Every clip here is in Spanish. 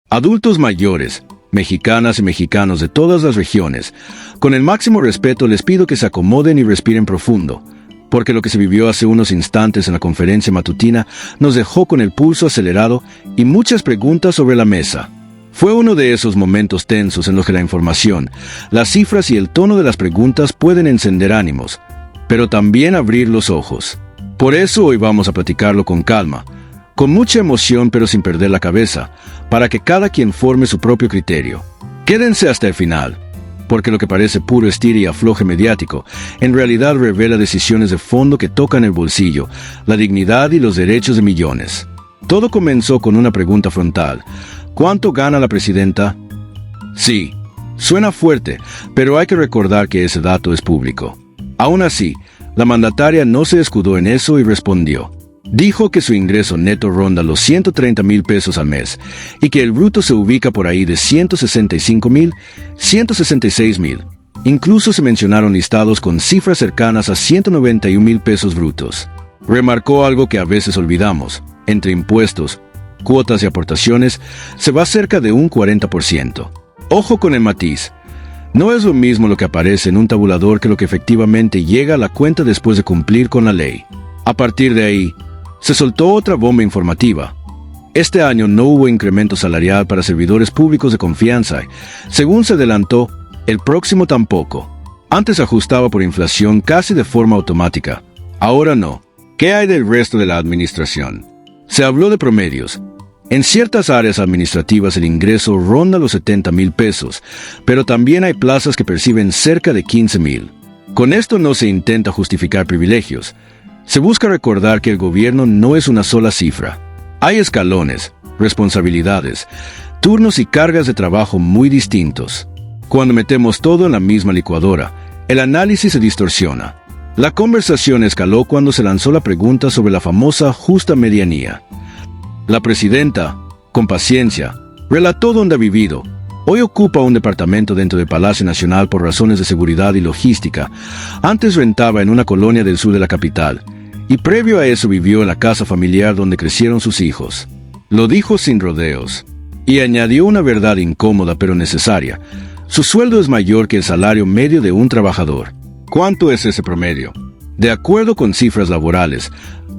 Adultos mayores, mexicanas y mexicanos de todas las regiones, con el máximo respeto les pido que se acomoden y respiren profundo, porque lo que se vivió hace unos instantes en la conferencia matutina nos dejó con el pulso acelerado y muchas preguntas sobre la mesa. Fue uno de esos momentos tensos en los que la información, las cifras y el tono de las preguntas pueden encender ánimos, pero también abrir los ojos. Por eso hoy vamos a platicarlo con calma, con mucha emoción pero sin perder la cabeza, para que cada quien forme su propio criterio. Quédense hasta el final, porque lo que parece puro estira y afloje mediático, en realidad revela decisiones de fondo que tocan el bolsillo, la dignidad y los derechos de millones. Todo comenzó con una pregunta frontal. ¿Cuánto gana la presidenta? Sí, suena fuerte, pero hay que recordar que ese dato es público. Aún así, la mandataria no se escudó en eso y respondió. Dijo que su ingreso neto ronda los 130,000 pesos al mes y que el bruto se ubica por ahí de 165,000, 166,000. Incluso se mencionaron listados con cifras cercanas a 191,000 pesos brutos. Remarcó algo que a veces olvidamos. Entre impuestos, cuotas y aportaciones, se va cerca de un 40%. Ojo con el matiz. No es lo mismo lo que aparece en un tabulador que lo que efectivamente llega a la cuenta después de cumplir con la ley. A partir de ahí, se soltó otra bomba informativa. Este año no hubo incremento salarial para servidores públicos de confianza. Según se adelantó, el próximo tampoco. Antes ajustaba por inflación casi de forma automática. Ahora no. ¿Qué hay del resto de la administración? Se habló de promedios. En ciertas áreas administrativas el ingreso ronda los 70,000 pesos, pero también hay plazas que perciben cerca de 15,000. Con esto no se intenta justificar privilegios. Se busca recordar que el gobierno no es una sola cifra. Hay escalones, responsabilidades, turnos y cargas de trabajo muy distintos. Cuando metemos todo en la misma licuadora, el análisis se distorsiona. La conversación escaló cuando se lanzó la pregunta sobre la famosa justa medianía. La presidenta, con paciencia, relató dónde ha vivido. Hoy ocupa un departamento dentro del Palacio Nacional por razones de seguridad y logística. Antes rentaba en una colonia del sur de la capital. Y previo a eso vivió en la casa familiar donde crecieron sus hijos. Lo dijo sin rodeos. Y añadió una verdad incómoda pero necesaria. Su sueldo es mayor que el salario medio de un trabajador. ¿Cuánto es ese promedio? De acuerdo con cifras laborales,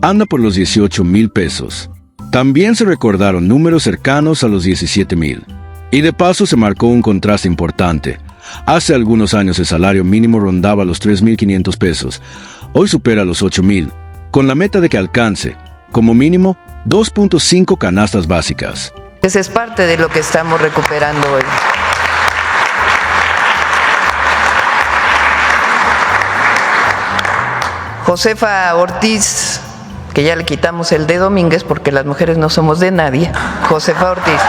anda por los 18,000 pesos. También se recordaron números cercanos a los 17,000. Y de paso se marcó un contraste importante. Hace algunos años el salario mínimo rondaba los 3,500 pesos. Hoy supera los 8,000, con la meta de que alcance, como mínimo, 2.5 canastas básicas. Esa es parte de lo que estamos recuperando hoy. Josefa Ortiz, que ya le quitamos el de Domínguez porque las mujeres no somos de nadie. Josefa Ortiz.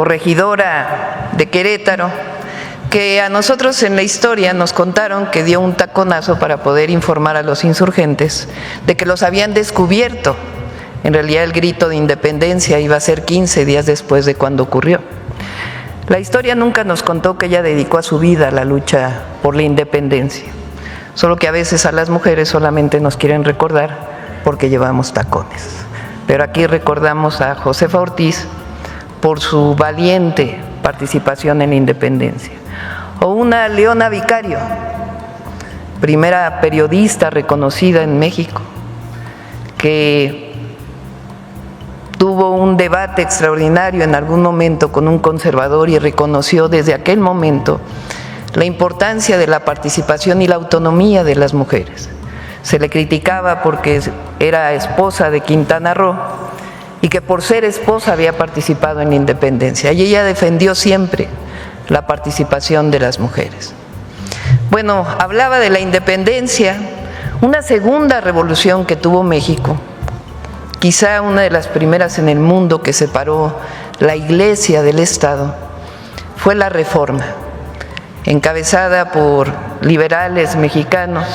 Corregidora de Querétaro, que a nosotros en la historia nos contaron que dio un taconazo para poder informar a los insurgentes de que los habían descubierto. En realidad el grito de independencia iba a ser 15 días después de cuando ocurrió. La historia nunca nos contó que ella dedicó a su vida a la lucha por la independencia, solo que a veces a las mujeres solamente nos quieren recordar porque llevamos tacones. Pero aquí recordamos a Josefa Ortiz por su valiente participación en la independencia. O una Leona Vicario, primera periodista reconocida en México, que tuvo un debate extraordinario en algún momento con un conservador y reconoció desde aquel momento la importancia de la participación y la autonomía de las mujeres. Se le criticaba porque era esposa de Quintana Roo y que por ser esposa había participado en la independencia. Y ella defendió siempre la participación de las mujeres. Bueno, hablaba de la independencia, una segunda revolución que tuvo México, quizá una de las primeras en el mundo que separó la Iglesia del Estado, fue la Reforma, encabezada por liberales mexicanos,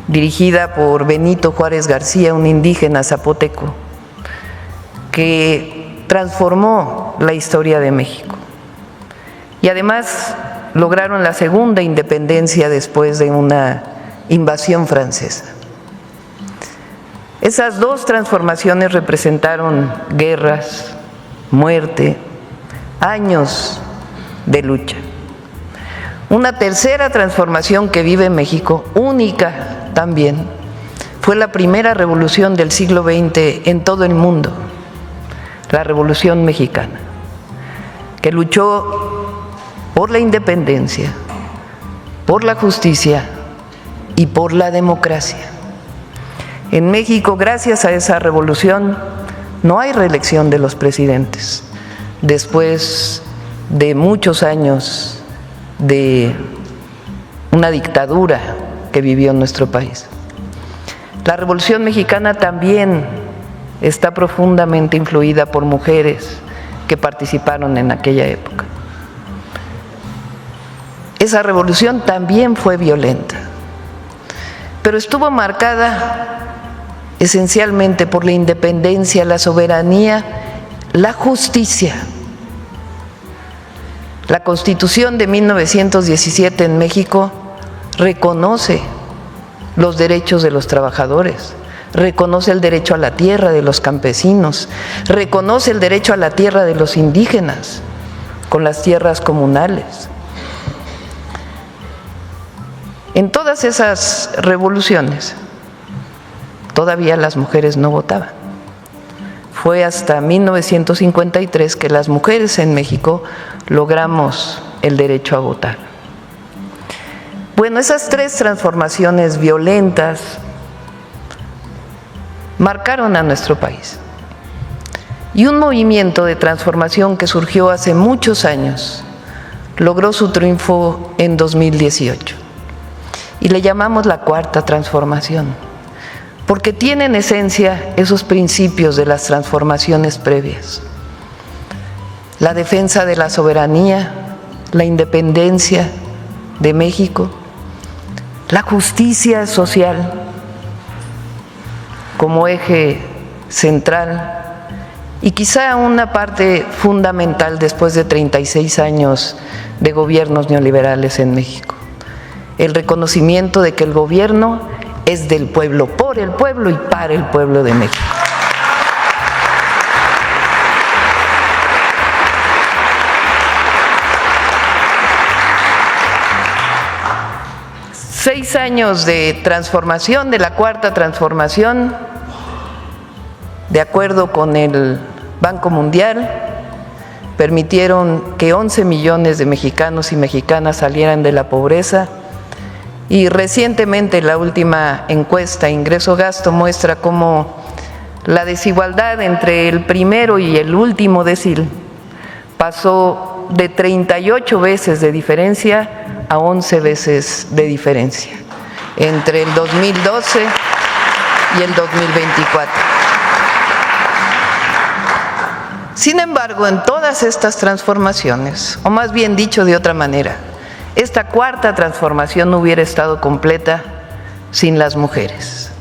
dirigida por Benito Juárez García, un indígena zapoteco, que transformó la historia de México. Y además lograron la segunda independencia después de una invasión francesa. Esas dos transformaciones representaron guerras, muerte, años de lucha. Una tercera transformación que vive México, única también, fue la primera revolución del siglo XX en todo el mundo, la Revolución Mexicana, que luchó por la independencia, por la justicia y por la democracia. En México, gracias a esa revolución, no hay reelección de los presidentes, después de muchos años de una dictadura que vivió nuestro país. La Revolución Mexicana también está profundamente influida por mujeres que participaron en aquella época. Esa revolución también fue violenta, pero estuvo marcada esencialmente por la independencia, la soberanía, la justicia. La Constitución de 1917 en México reconoce los derechos de los trabajadores, reconoce el derecho a la tierra de los campesinos, reconoce el derecho a la tierra de los indígenas, con las tierras comunales. En todas esas revoluciones, todavía las mujeres no votaban. Fue hasta 1953 que las mujeres en México logramos el derecho a votar. Bueno, esas tres transformaciones violentas marcaron a nuestro país. Y un movimiento de transformación que surgió hace muchos años logró su triunfo en 2018. Y le llamamos la Cuarta Transformación, porque tiene en esencia esos principios de las transformaciones previas. La defensa de la soberanía, la independencia de México, la justicia social como eje central y quizá una parte fundamental después de 36 años de gobiernos neoliberales en México. El reconocimiento de que el gobierno es del pueblo, por el pueblo y para el pueblo de México. Seis años de transformación, de la Cuarta Transformación, de acuerdo con el Banco Mundial, permitieron que 11 millones de mexicanos y mexicanas salieran de la pobreza. Y recientemente la última encuesta Ingreso-Gasto muestra cómo la desigualdad entre el primero y el último decil pasó de 38 veces de diferencia a 11 veces de diferencia entre el 2012 y el 2024. Sin embargo, en todas estas transformaciones, o más bien dicho de otra manera, esta Cuarta Transformación no hubiera estado completa sin las mujeres.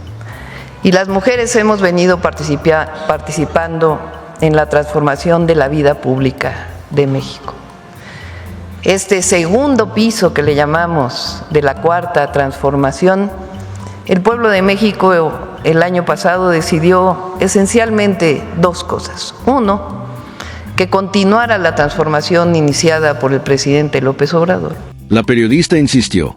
Y las mujeres hemos venido participando en la transformación de la vida pública de México. Este segundo piso que le llamamos de la Cuarta Transformación, el pueblo de México el año pasado decidió esencialmente dos cosas. Uno, que continuara la transformación iniciada por el presidente López Obrador. La periodista insistió: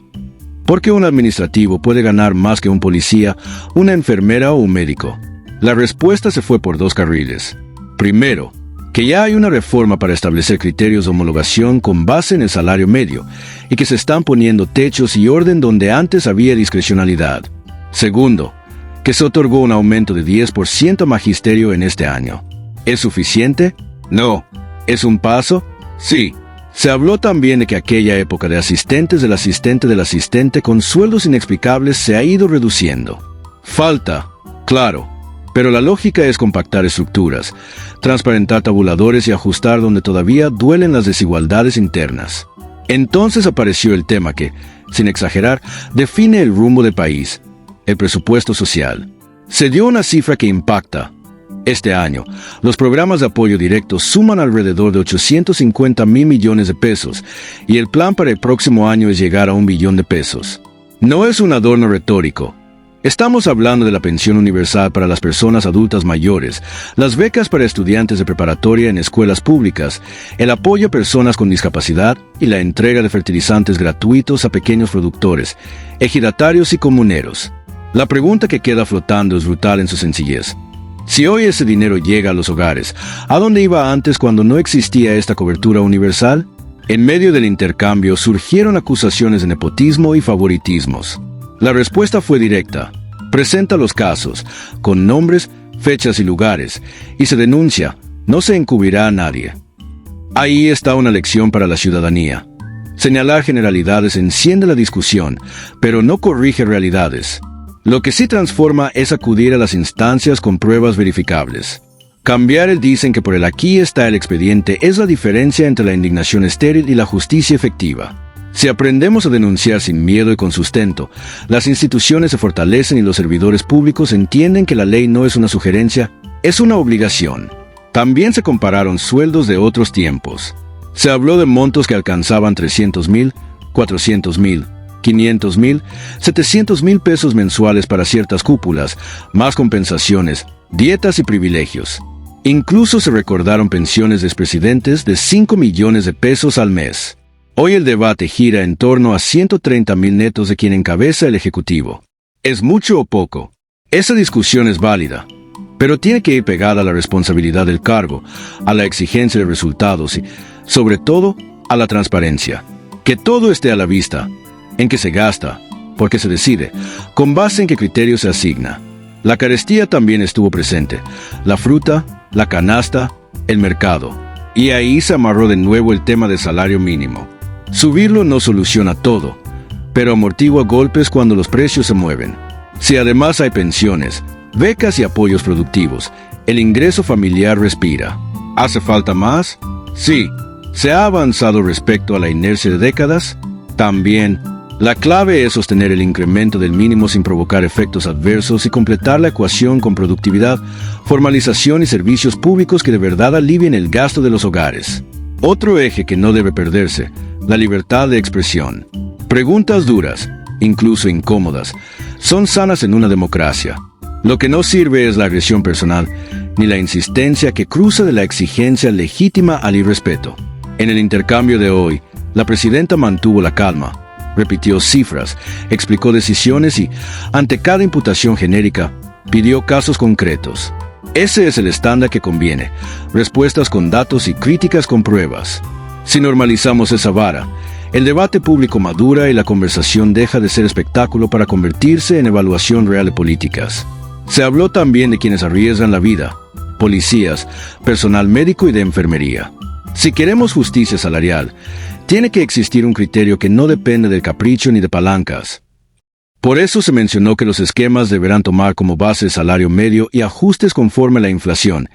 ¿por qué un administrativo puede ganar más que un policía, una enfermera o un médico? La respuesta se fue por dos carriles. Primero, que ya hay una reforma para establecer criterios de homologación con base en el salario medio y que se están poniendo techos y orden donde antes había discrecionalidad. Segundo, que se otorgó un aumento de 10% a magisterio en este año. ¿Es suficiente? No. ¿Es un paso? Sí. Se habló también de que aquella época de asistentes del asistente del asistente con sueldos inexplicables se ha ido reduciendo. Falta, claro, pero la lógica es compactar estructuras, transparentar tabuladores y ajustar donde todavía duelen las desigualdades internas. Entonces apareció el tema que, sin exagerar, define el rumbo del país: el presupuesto social. Se dio una cifra que impacta: Este año, los programas de apoyo directo suman alrededor de 850,000 millones de pesos y el plan para el próximo año es llegar a 1 billón de pesos. No es un adorno retórico. Estamos hablando de la pensión universal para las personas adultas mayores, las becas para estudiantes de preparatoria en escuelas públicas, el apoyo a personas con discapacidad y la entrega de fertilizantes gratuitos a pequeños productores, ejidatarios y comuneros. La pregunta que queda flotando es brutal en su sencillez. Si hoy ese dinero llega a los hogares, ¿a dónde iba antes cuando no existía esta cobertura universal? En medio del intercambio surgieron acusaciones de nepotismo y favoritismos. La respuesta fue directa. Presenta los casos, con nombres, fechas y lugares, y se denuncia, no se encubrirá a nadie. Ahí está una lección para la ciudadanía. Señalar generalidades enciende la discusión, pero no corrige realidades. Lo que sí transforma es acudir a las instancias con pruebas verificables. Cambiar el dicen que por el aquí está el expediente es la diferencia entre la indignación estéril y la justicia efectiva. Si aprendemos a denunciar sin miedo y con sustento, las instituciones se fortalecen y los servidores públicos entienden que la ley no es una sugerencia, es una obligación. También se compararon sueldos de otros tiempos. Se habló de montos que alcanzaban 300,000, 400,000, 500,000, 700,000 pesos mensuales para ciertas cúpulas, más compensaciones, dietas y privilegios. Incluso se recordaron pensiones de expresidentes de 5 millones de pesos al mes. Hoy el debate gira en torno a 130,000 netos de quien encabeza el Ejecutivo. ¿Es mucho o poco? Esa discusión es válida, pero tiene que ir pegada a la responsabilidad del cargo, a la exigencia de resultados y, sobre todo, a la transparencia. Que todo esté a la vista, en qué se gasta, por qué se decide, con base en qué criterio se asigna. La carestía también estuvo presente, la fruta, la canasta, el mercado, y ahí se amarró de nuevo el tema del salario mínimo. Subirlo no soluciona todo, pero amortigua golpes cuando los precios se mueven. Si además hay pensiones, becas y apoyos productivos, el ingreso familiar respira. ¿Hace falta más? Sí. ¿Se ha avanzado respecto a la inercia de décadas? También. La clave es sostener el incremento del mínimo sin provocar efectos adversos y completar la ecuación con productividad, formalización y servicios públicos que de verdad alivien el gasto de los hogares. Otro eje que no debe perderse, la libertad de expresión. Preguntas duras, incluso incómodas, son sanas en una democracia. Lo que no sirve es la agresión personal, ni la insistencia que cruza de la exigencia legítima al irrespeto. En el intercambio de hoy, la presidenta mantuvo la calma, repitió cifras, explicó decisiones y, ante cada imputación genérica, pidió casos concretos. Ese es el estándar que conviene, respuestas con datos y críticas con pruebas. Si normalizamos esa vara, el debate público madura y la conversación deja de ser espectáculo para convertirse en evaluación real de políticas. Se habló también de quienes arriesgan la vida, policías, personal médico y de enfermería. Si queremos justicia salarial, tiene que existir un criterio que no depende del capricho ni de palancas. Por eso se mencionó que los esquemas deberán tomar como base el salario medio y ajustes conforme a la inflación,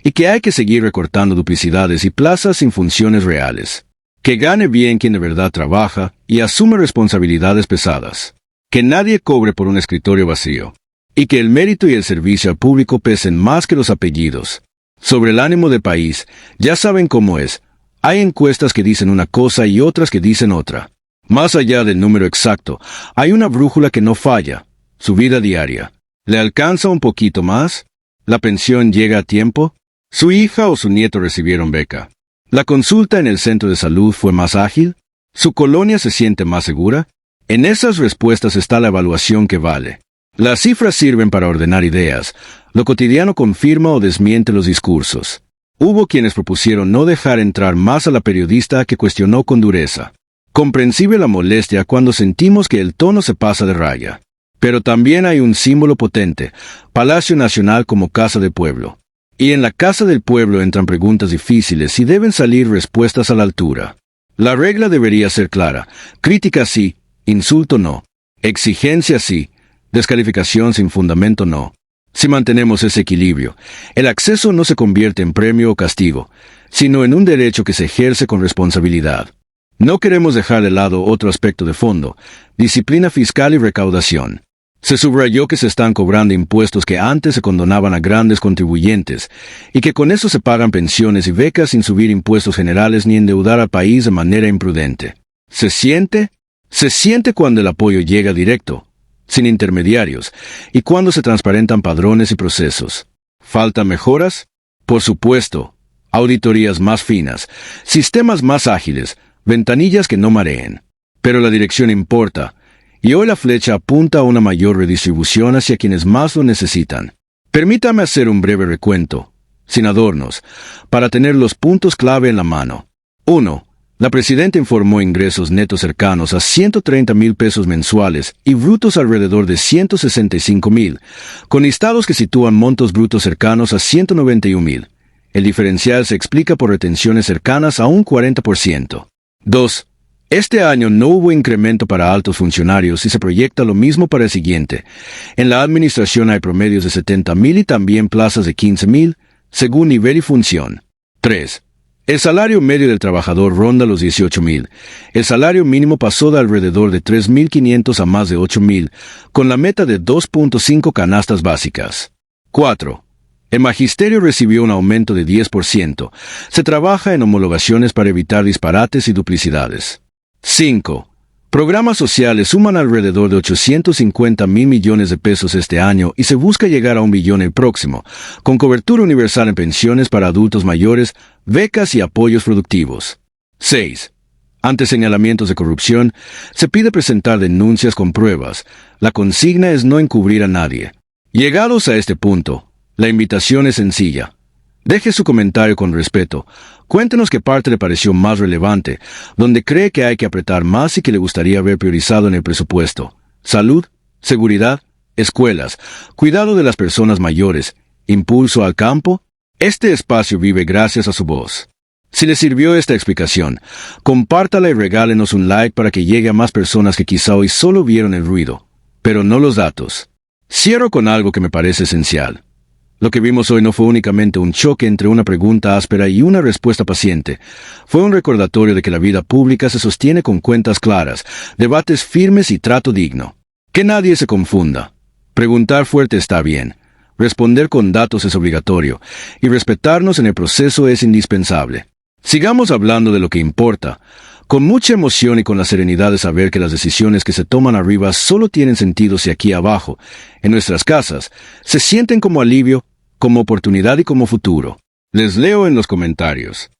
y que hay que seguir recortando duplicidades y plazas sin funciones reales. Que gane bien quien de verdad trabaja y asume responsabilidades pesadas. Que nadie cobre por un escritorio vacío. Y que el mérito y el servicio al público pesen más que los apellidos. Sobre el ánimo del país, ya saben cómo es. Hay encuestas que dicen una cosa y otras que dicen otra. Más allá del número exacto, hay una brújula que no falla, su vida diaria. ¿Le alcanza un poquito más? ¿La pensión llega a tiempo? ¿Su hija o su nieto recibieron beca? ¿La consulta en el centro de salud fue más ágil? ¿Su colonia se siente más segura? En esas respuestas está la evaluación que vale. Las cifras sirven para ordenar ideas, lo cotidiano confirma o desmiente los discursos. Hubo quienes propusieron no dejar entrar más a la periodista que cuestionó con dureza. Comprensible la molestia cuando sentimos que el tono se pasa de raya. Pero también hay un símbolo potente, Palacio Nacional como Casa del Pueblo. Y en la Casa del Pueblo entran preguntas difíciles y deben salir respuestas a la altura. La regla debería ser clara, crítica sí, insulto no, exigencia sí, descalificación sin fundamento no. Si mantenemos ese equilibrio, el acceso no se convierte en premio o castigo, sino en un derecho que se ejerce con responsabilidad. No queremos dejar de lado otro aspecto de fondo, disciplina fiscal y recaudación. Se subrayó que se están cobrando impuestos que antes se condonaban a grandes contribuyentes, y que con eso se pagan pensiones y becas sin subir impuestos generales ni endeudar al país de manera imprudente. Se siente cuando el apoyo llega directo, sin intermediarios, y cuando se transparentan padrones y procesos. ¿Faltan mejoras? Por supuesto. Auditorías más finas, sistemas más ágiles, ventanillas que no mareen. Pero la dirección importa, y hoy la flecha apunta a una mayor redistribución hacia quienes más lo necesitan. Permítame hacer un breve recuento, sin adornos, para tener los puntos clave en la mano. 1. La presidenta informó ingresos netos cercanos a 130,000 pesos mensuales y brutos alrededor de 165,000, con listados que sitúan montos brutos cercanos a 191,000. El diferencial se explica por retenciones cercanas a un 40%. 2. Este año no hubo incremento para altos funcionarios y se proyecta lo mismo para el siguiente. En la administración hay promedios de 70,000 y también plazas de 15,000, según nivel y función. 3. El salario medio del trabajador ronda los 18,000. El salario mínimo pasó de alrededor de 3,500 a más de 8,000, con la meta de 2.5 canastas básicas. 4. El magisterio recibió un aumento de 10%. Se trabaja en homologaciones para evitar disparates y duplicidades. 5. Programas sociales suman alrededor de 850,000 millones de pesos este año y se busca llegar a 1 billón el próximo, con cobertura universal en pensiones para adultos mayores, becas y apoyos productivos. 6. Ante señalamientos de corrupción, se pide presentar denuncias con pruebas. La consigna es no encubrir a nadie. Llegados a este punto, la invitación es sencilla. Deje su comentario con respeto. Cuéntenos qué parte le pareció más relevante, donde cree que hay que apretar más y que le gustaría ver priorizado en el presupuesto. Salud, seguridad, escuelas, cuidado de las personas mayores, impulso al campo. Este espacio vive gracias a su voz. Si le sirvió esta explicación, compártala y regálenos un like para que llegue a más personas que quizá hoy solo vieron el ruido, pero no los datos. Cierro con algo que me parece esencial. Lo que vimos hoy no fue únicamente un choque entre una pregunta áspera y una respuesta paciente. Fue un recordatorio de que la vida pública se sostiene con cuentas claras, debates firmes y trato digno. Que nadie se confunda. Preguntar fuerte está bien. Responder con datos es obligatorio. Y respetarnos en el proceso es indispensable. Sigamos hablando de lo que importa. Con mucha emoción y con la serenidad de saber que las decisiones que se toman arriba solo tienen sentido si aquí abajo, en nuestras casas, se sienten como alivio, como oportunidad y como futuro. Les leo en los comentarios.